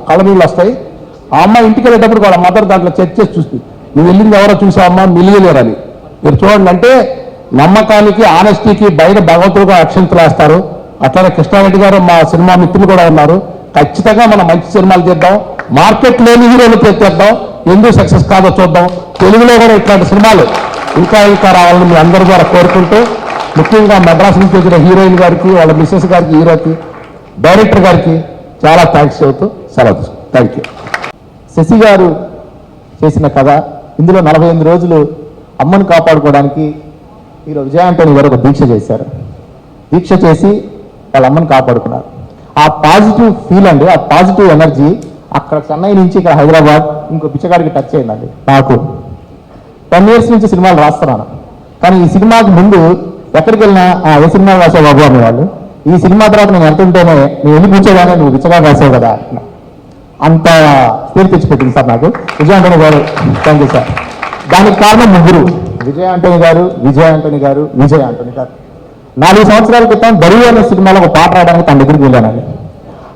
S9: కళ్ళ నీళ్ళు వస్తాయి. ఆ అమ్మాయి ఇంటికి వెళ్ళేటప్పుడు వాళ్ళ మదర్ దాంట్లో చెక్ చేసి చూస్తుంది, నువ్వు వెళ్ళింది ఎవరో చూసావమ్మా మిలియలేరని. మీరు చూడండి, అంటే నమ్మకానికి ఆనెస్టీకి బయట భగవంతుడుగా అక్షంతలు వేస్తారు. అట్లానే కృష్ణారెడ్డి గారు మా సినిమా మిత్రులు కూడా ఉన్నారు. ఖచ్చితంగా మనం మంచి సినిమాలు చేద్దాం, మార్కెట్ లేని హీరోలు తెచ్చేద్దాం, ఎందుకు సక్సెస్ కాదో చూద్దాం. తెలుగులో కూడా ఇట్లాంటి సినిమాలు ఇంకా రావాలని మీ అందరి ద్వారా కోరుకుంటూ, ముఖ్యంగా మెడ్రాస్ నుంచి వచ్చిన హీరోయిన్ గారికి, వాళ్ళ మిస్సెస్ గారికి, హీరోకి, డైరెక్టర్ గారికి చాలా థ్యాంక్స్ చెబుతూ సెలవు. Thank you.
S10: శశి గారు చేసిన కథ, ఇందులో 48 రోజులు అమ్మను కాపాడుకోవడానికి హీరో విజయ ఆంటోనీ గారు ఒక దీక్ష చేశారు. దీక్ష చేసి వాళ్ళ అమ్మను కాపాడుకున్నారు. ఆ పాజిటివ్ ఫీల్ అండి, ఆ పాజిటివ్ ఎనర్జీ అక్కడ చెన్నై నుంచి ఇక్కడ హైదరాబాద్ ఇంకో పిచ్చగాడికి టచ్ అయిందండి. నాకు 10 years నుంచి సినిమాలు రాస్తున్నాను, కానీ ఈ సినిమాకి ముందు ఎక్కడికి వెళ్ళినా ఏ సినిమా రాసావు బాబు అనేవాళ్ళు. ఈ సినిమా తర్వాత నేను వెళ్తుంటేనే నేను వెళ్ళి కూర్చోగానే నువ్వు పిచ్చగా రాసావు కదా. అంత పేరు తెచ్చిపెట్టింది సార్ నాకు. విజయ్ ఆంటనీ గారు, థ్యాంక్ యూ సార్. దానికి కారణం ముగ్గురు, విజయ్ ఆంటనీ గారు, విజయ్ ఆంటనీ గారు, విజయ్ ఆంటనీ గారు. 4 సంవత్సరాల క్రితం దరువు అనే సినిమాలో ఒక పాట రాయడానికి తన దగ్గరికి వెళ్ళానండి.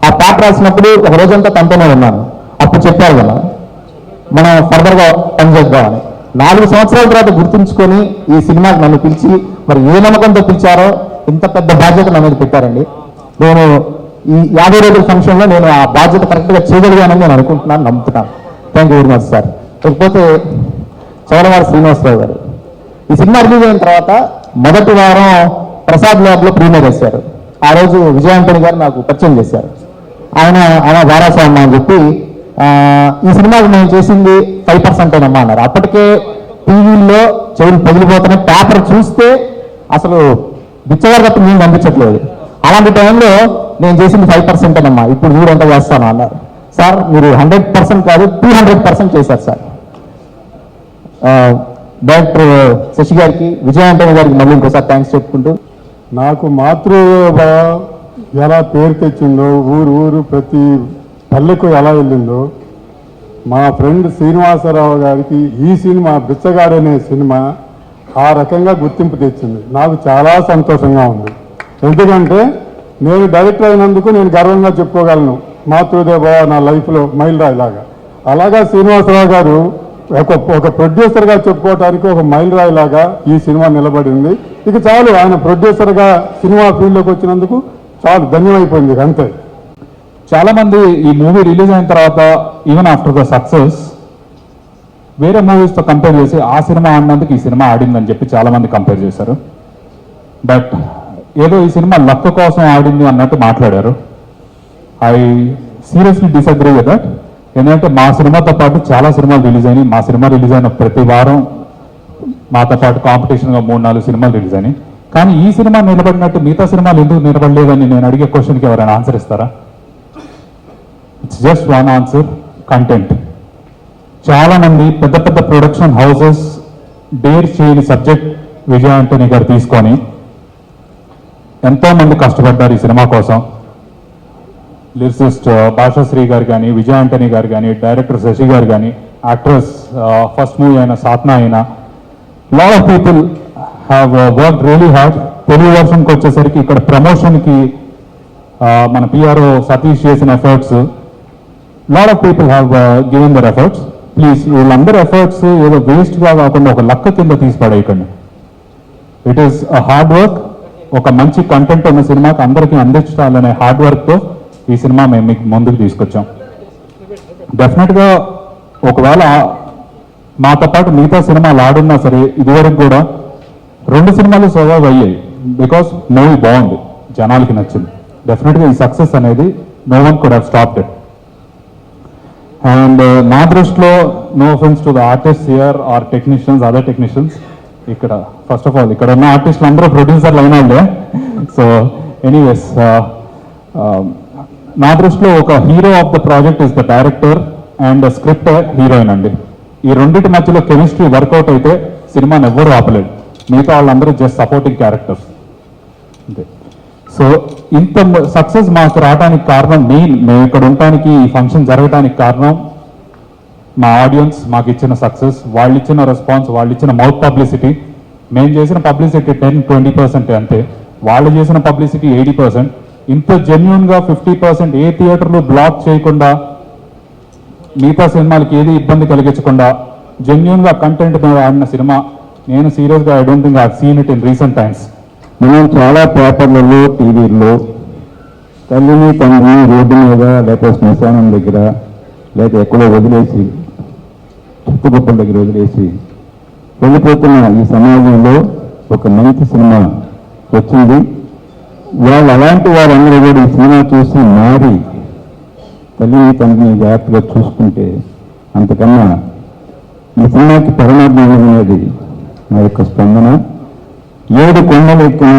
S10: ఆ పాట రాసినప్పుడు ఒక రోజంతా తనతోనే ఉన్నాను. అప్పుడు చెప్పారు కదా మనం ఫర్దర్గా పనిచేద్దామని. 4 సంవత్సరాల తర్వాత గుర్తుంచుకొని ఈ సినిమాకి నన్ను పిలిచి మరి ఏ నమ్మకంతో పిలిచారో ఇంత పెద్ద బాధ్యత నా మీద పెట్టారండి. నేను ఈ 50 రోజుల ఫంక్షన్లో నేను ఆ బాధ్యత కరెక్ట్గా చేయగలిగానని నేను అనుకుంటున్నాను, నమ్ముతున్నాను. Thank you very much sir. ఇకపోతే చౌడవారి శ్రీనివాసరావు గారు, ఈ సినిమా రిలీజ్ అయిన తర్వాత మొదటి వారం ప్రసాద్ ల్యాబ్లో ప్రీమియర్ చేశారు. ఆ రోజు విజయ్ ఆంటనీ గారు నాకు పరిచయం చేశారు. ఆయన వారాస్వామి అని చెప్పి ఈ సినిమాకి మేము చేసింది 5% ఏనమ్మా అన్నారు. అప్పటికే టీవీల్లో చెవులు పగిలిపోతున్నాయి, పేపర్ చూస్తే అసలు బిచ్చగారు తప్ప మేము పంపించట్లేదు. అలాంటి టైంలో నేను చేసింది 5% ఏనమ్మా, ఇప్పుడు చూడు ఎంత చేస్తాను అన్నారు. సార్ మీరు 100% కాదు 200% చేశారు సార్. డైరెక్టర్ శశి గారికి, విజయ్ ఆంటనీ గారికి మళ్ళీ ఇంకోసారి థ్యాంక్స్ చెప్పుకుంటూ,
S8: నాకు మాతృభావ ఎలా పేరు తెచ్చిందో, ఊరు ప్రతి పల్లెకు ఎలా వెళ్ళిందో, మా ఫ్రెండ్ శ్రీనివాసరావు గారికి ఈ సినిమా బిచ్చగాడు అనే సినిమా ఆ రకంగా గుర్తింపు తెచ్చింది. నాకు చాలా సంతోషంగా ఉంది. ఎందుకంటే నేను డైరెక్టర్ అయినందుకు నేను గర్వంగా చెప్పుకోగలను, మాతృదేవ నా లైఫ్లో మైలురాయిలాగా. అలాగా శ్రీనివాసరావు గారు ఒక ప్రొడ్యూసర్గా చెప్పుకోవడానికి ఒక మైలురాయిలాగా ఈ సినిమా నిలబడింది. ఇక చాలు, ఆయన ప్రొడ్యూసర్గా సినిమా ఫీల్డ్లోకి వచ్చినందుకు చాలు, ధన్యమైపోయింది అంతే.
S11: చాలా మంది ఈ మూవీ రిలీజ్ అయిన తర్వాత ఈవెన్ ఆఫ్టర్ ద సక్సెస్ వేరే మూవీస్తో కంపేర్ చేసి ఆ సినిమా ఆడినందుకు ఈ సినిమా ఆడిందని చెప్పి చాలా మంది కంపేర్ చేశారు. బట్ ఏదో ఈ సినిమా లక్ కోసం ఆడింది అన్నట్టు మాట్లాడారు. I seriously disagree with that. ఎందుకంటే మా సినిమాతో పాటు చాలా సినిమాలు రిలీజ్ అయినాయి. మా సినిమా రిలీజ్ అయిన ప్రతి వారం మాతో పాటు కాంపిటీషన్గా 3-4 సినిమాలు రిలీజ్ అయినాయి. కానీ ఈ సినిమా నిలబడినట్టు మిగతా సినిమాలు ఎందుకు నిలబడలేదని నేను అడిగే క్వశ్చన్కి ఎవరైనా ఆన్సర్ ఇస్తారా? It's just one answer, content. చాలా మంది పెద్ద పెద్ద ప్రొడక్షన్ హౌసెస్ డేర్ చేయని సబ్జెక్ట్ విజయ్ ఆంటనీ గారు తీసుకొని ఎంతో మంది కష్టపడ్డారు ఈ సినిమా కోసం. లిరిసిస్ట్ భాషాశ్రీ గారు కానీ, విజయ్ ఆంటనీ గారు కానీ, డైరెక్టర్ శశి గారు కానీ, యాక్ట్రెస్ ఫస్ట్ మూవీ అయిన సాత్నా అయినా, lot of people have work really hard. Telugu వర్షన్కి వచ్చేసరికి ఇక్కడ ప్రమోషన్కి మన పిఆర్ఓ సతీష్ చేసిన efforts, lot of people have given their efforts. Please వీళ్ళందరూ ఎఫర్ట్స్ ఏదో వేస్ట్గా కాకుండా ఒక లక్క కింద తీసిపడేయకండి. It is a hard work. ఒక మంచి కంటెంట్ ఉన్న సినిమాకి అందరికీ అందించాలనే హార్డ్ వర్క్తో ఈ సినిమా మేము మీకు ముందుకు తీసుకొచ్చాం. డెఫినెట్గా ఒకవేళ మాతో పాటు మిగతా సినిమాలు ఆడున్నా సరే ఇదివరకు కూడా 2 సినిమాలు సర్వైవ్ అయ్యాయి. బికాస్ మూవీ బాగుంది, జనాలకి నచ్చింది. డెఫినెట్గా ఈ సక్సెస్ అనేది no one could have stopped it. And నా దృష్టిలో no offence to the artist here or technicians, other technicians, ఇక్కడ ఫస్ట్ ఆఫ్ ఆల్ ఇక్కడ ఉన్న ఆర్టిస్టులు అందరూ ప్రొడ్యూసర్లు అయినా ఉండే. సో ఎనీవేస్, నా దృష్టిలో ఒక hero of the project is the director and script heroine అండి. ఈ రెండింటి మధ్యలో కెమిస్ట్రీ వర్కౌట్ అయితే సినిమాని ఎవ్వరూ ఆపలేదు. మిగతా వాళ్ళందరూ జస్ట్ సపోర్టింగ్ క్యారెక్టర్స్ అంతే. సో ఇంత సక్సెస్ మాకు రావడానికి కారణం, మేము ఇక్కడ ఉండటానికి, ఈ ఫంక్షన్ జరగడానికి కారణం మా ఆడియన్స్ మాకు ఇచ్చిన సక్సెస్, వాళ్ళు ఇచ్చిన రెస్పాన్స్, వాళ్ళు ఇచ్చిన మౌత్ పబ్లిసిటీ. మేము చేసిన పబ్లిసిటీ 10-20% అంతే, వాళ్ళు చేసిన పబ్లిసిటీ 80%. ఇంత జెన్యున్గా 50% ఏ థియేటర్లు బ్లాక్ చేయకుండా, మిగతా సినిమాలకి ఏది ఇబ్బంది కలిగించకుండా జెన్యున్గా కంటెంట్ మీద ఆడిన సినిమా నేను సీరియస్గా I don't think I have seen it in recent times.
S1: మనం చాలా పేపర్లలో, టీవీల్లో తల్లిని తండ్రి రోడ్డు మీద లేకపోతే శ్మశానం దగ్గర లేక ఎక్కడో వదిలేసి, చుట్టుపక్కల దగ్గర వదిలేసి వెళ్ళిపోతున్న ఈ సమాజంలో ఒక మంచి సినిమా వచ్చింది. వాళ్ళు అలాంటి వారందరూ కూడా ఈ సినిమా చూసి మారి తల్లిని తండ్రిని జాగ్రత్తగా చూసుకుంటే అంతకన్నా ఈ సినిమాకి పరమాత్మ అనేది నా యొక్క స్పందన. 7 కొండలు ఎక్కినా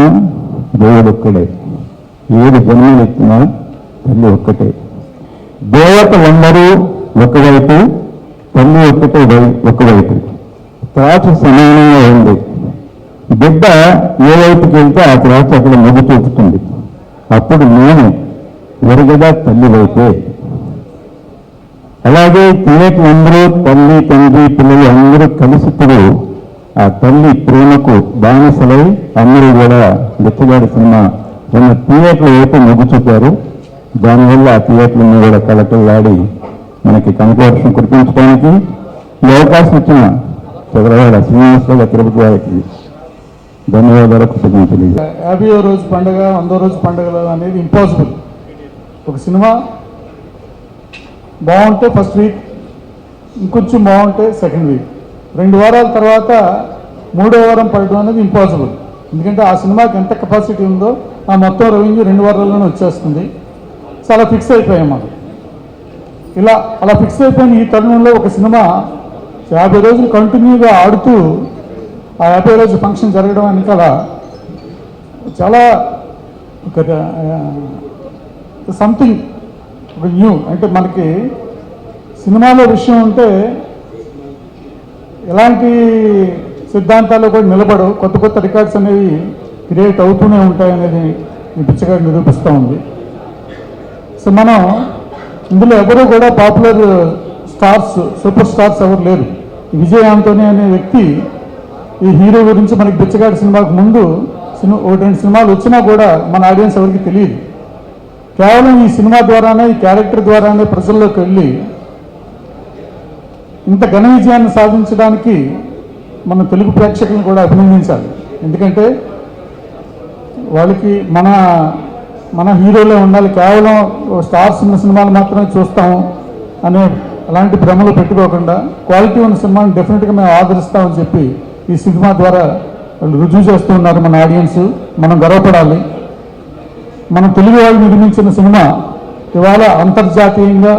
S1: దేవుడు ఒక్కడే, 7 జన్మలు ఎక్కినా తల్లి ఒక్కటే. దేవతలందరూ ఒకవైపు, తల్లి ఒక్కటే ఒకవైపు. త్రాచ సమానంగా ఉంది. బిడ్డ ఏ వైపుకి వెళ్తే ఆ త్రాచ అక్కడ మొగ్గు చూపుతుంది. అప్పుడు నేను ఎరగదా తల్లి వైపే.
S2: అలాగే థియేటర్ అందరూ తల్లి తండ్రి పిల్లలు అందరూ కలిసి ఇప్పుడు ఆ తల్లి ప్రేమకు బానిసలై అందరూ కూడా బిచ్చగాడి సినిమా ఉన్న థియేటర్ వైపు మొగ్గు చూపారు. దానివల్ల ఆ థియేటర్ని కూడా కలకలాడి మనకి కంకోర్షం కురిపించడానికి ఈ అవకాశం ఇచ్చిన చంద్రబాబు శ్రీనివాసరావు తిరుపతి వారికి ధన్యవాదాలు, కృతజ్ఞతలు.
S12: 50వ రోజు పండుగ 100వ రోజు పండుగలు అనేది ఇంపాసిబుల్. ఒక సినిమా బాగుంటే ఫస్ట్ వీక్, ఇంకొంచెం బాగుంటే సెకండ్ వీక్, 2 వారాల తర్వాత 3వ వారం పడడం అనేది ఇంపాసిబుల్. ఎందుకంటే ఆ సినిమాకి ఎంత కెపాసిటీ ఉందో ఆ మొత్తం రెవెన్యూ 2 వారాల్లోనే వచ్చేస్తుంది. చాలా ఫిక్స్ అయిపోయాం మనం. అలా ఫిక్స్ అయిపోయిన ఈ తరుణంలో ఒక సినిమా 50 రోజులు కంటిన్యూగా ఆడుతూ ఆ 50 రోజు ఫంక్షన్ జరగడం వెనకాల చాలా ఒక సంథింగ్ ఒక న్యూ. అంటే మనకి సినిమాలో విషయం ఉంటే ఎలాంటి సిద్ధాంతాలు కూడా నిలబడవు, కొత్త కొత్త రికార్డ్స్ అనేవి క్రియేట్ అవుతూనే ఉంటాయి అనేది ఈ బిచ్చగాడు నిరూపిస్తూ ఉంది. సో మనం ఇందులో ఎవరు కూడా పాపులర్ స్టార్స్, సూపర్ స్టార్స్ ఎవరు లేరు. ఈ విజయ్ ఆంటోనీ అనే వ్యక్తి ఈ హీరో గురించి మనకి బిచ్చగాడి సినిమాకు ముందు 1-2 సినిమాలు వచ్చినా కూడా మన ఆడియన్స్ ఎవరికి తెలియదు. కేవలం ఈ సినిమా ద్వారానే, ఈ క్యారెక్టర్ ద్వారానే ప్రజల్లోకి వెళ్ళి ఇంత ఘన విజయాన్ని సాధించడానికి మన తెలుగు ప్రేక్షకులను కూడా అభినందించాలి. ఎందుకంటే వాళ్ళకి మన హీరోలే ఉండాలి, కేవలం స్టార్స్ ఉన్న సినిమాలు మాత్రమే చూస్తాము అనే అలాంటి భ్రమలు పెట్టుకోకుండా క్వాలిటీ ఉన్న సినిమాని డెఫినెట్గా మేము ఆదరిస్తామని చెప్పి ఈ సినిమా ద్వారా వాళ్ళు రుజువు చేస్తూ ఉన్నారు మన ఆడియన్స్. మనం గర్వపడాలి. మన తెలుగు వాళ్ళు నిర్మించిన సినిమా ఇవాళ అంతర్జాతీయంగా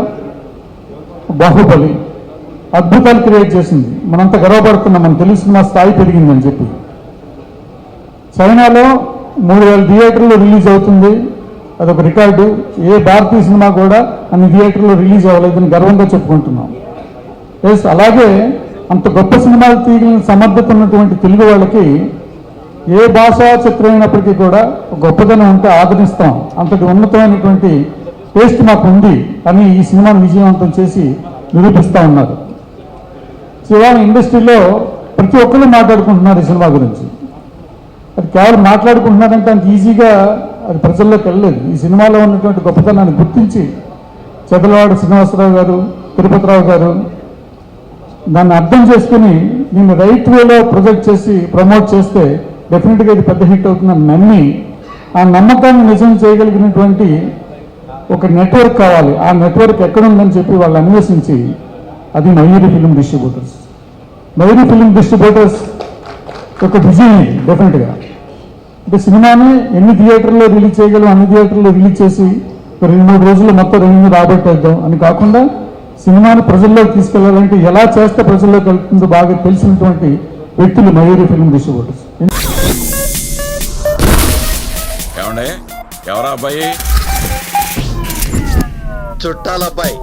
S12: బాహుబలి అద్భుతాలు క్రియేట్ చేసింది. మనంతా గర్వపడుతున్నాం, మన తెలుగు సినిమా స్థాయి పెరిగిందని చెప్పి. చైనాలో 3000 థియేటర్లు రిలీజ్ అవుతుంది, అదొక రికార్డు. ఏ భారతీయ సినిమా కూడా అన్ని థియేటర్లో రిలీజ్ అవ్వలేదని గర్వంగా చెప్పుకుంటున్నాం. ఎస్, అలాగే అంత గొప్ప సినిమాలు తీయగలిగిన సమర్థత ఉన్నటువంటి తెలుగు వాళ్ళకి ఏ భాషా చిత్రం అయినప్పటికీ కూడా గొప్పదనం ఉంటే ఆదరిస్తాం. అంతటి ఉన్నతమైనటువంటి టేస్ట్ మాకు ఉంది అని ఈ సినిమాను విజయవంతం చేసి నిరూపిస్తూ ఉన్నారు. ఇవాళ ఇండస్ట్రీలో ప్రతి ఒక్కరు మాట్లాడుకుంటున్నారు ఈ సినిమా గురించి. అది కేవలం మాట్లాడుకుంటున్నారంటే అంత ఈజీగా అది ప్రజల్లోకి వెళ్ళలేదు. ఈ సినిమాలో ఉన్నటువంటి గొప్పతనాన్ని గుర్తించి చదలవాడ శ్రీనివాసరావు గారు, తిరుపతిరావు గారు దాన్ని అర్థం చేసుకుని దీన్ని రైట్ వేలో ప్రొజెక్ట్ చేసి ప్రమోట్ చేస్తే డెఫినెట్గా ఇది పెద్ద హిట్ అవుతుందని నమ్మి, ఆ నమ్మకాన్ని నిజం చేయగలిగినటువంటి ఒక నెట్వర్క్ కావాలి. ఆ నెట్వర్క్ ఎక్కడుందని చెప్పి వాళ్ళు అన్వేషించి అది Mayuri film distributors. Mayuri film distributors ఒక విజయం డెఫినెట్గా. అంటే సినిమాని ఎన్ని థియేటర్లో రిలీజ్ చేయగలం అన్ని థియేటర్లో రిలీజ్ చేసి 2-3 రోజుల్లో మొత్తం రెవెన్యూ రాబట్టేద్దాం అని కాకుండా సినిమాని ప్రజల్లోకి తీసుకెళ్లాలంటే ఎలా చేస్తే ప్రజల్లోకి వెళ్తుందో బాగా తెలిసినటువంటి వ్యక్తులు మయూరి ఫిల్మ్ డిస్ట్రిబ్యూటర్స్.
S13: ఎవరా అబ్బాయి? చుట్టాలబ్బాయి.